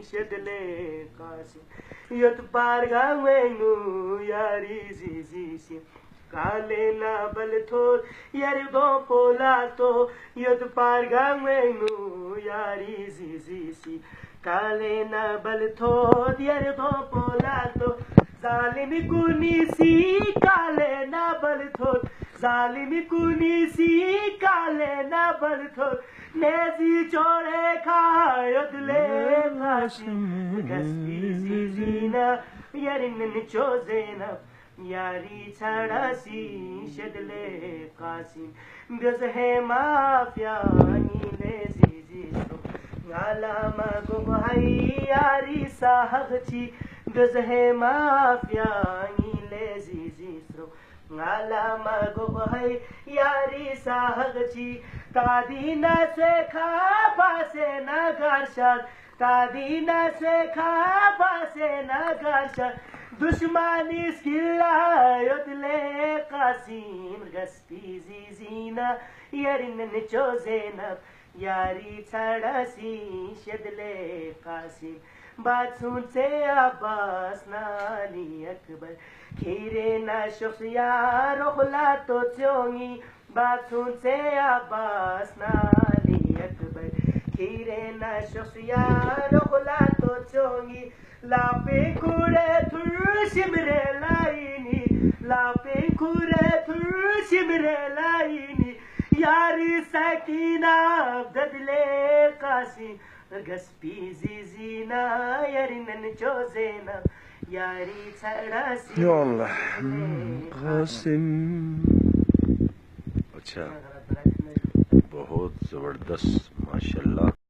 शदले कासिम यत पारगा वेंगु यारी जी काले ना बल थोर यार दो पोला तो यत पारगा वेंगु यारी जी काले ना बल थोर यार दो पोला तो जालिम कुनीसी काले ना बल थोर जालिम कुनीसी काले ना बल थोर नेजी चोरे खायदले कासिम गस्ती जीना यारिन चोजेना यारी छाड़ासी शदले कासिम गज है माफिया नीले जी गाला मगो भाई यारी साहगची गज है माफिया नीले जी गाला मगो भाई यारी साहगची तादीना से खाबा से न घर्षण तादीना से खाबा से न घर्षण दुश्मनी स्किल्ला योदले कासिम गस्ती जीना यारिन चोजेना यारी छाड़ासी शदले कासिम बात सुन से अब्बास नानी अकबर खीरे ना शख्स यार खुला तो चोंगी बात सुन से अब्बास नानी अकबर खीरे ना शख्स यार खुला तो चोंगी लापे कुरे थुर शिमरे लाइनी लापे कुरे थुर शिमरे लाइनी यारी सकीना ददले कासी गस्पी जीना यारिन चोजेना यारी छड़ासी या अल्लाह कासिम। अच्छा, बहुत जबरदस्त माशाल्लाह।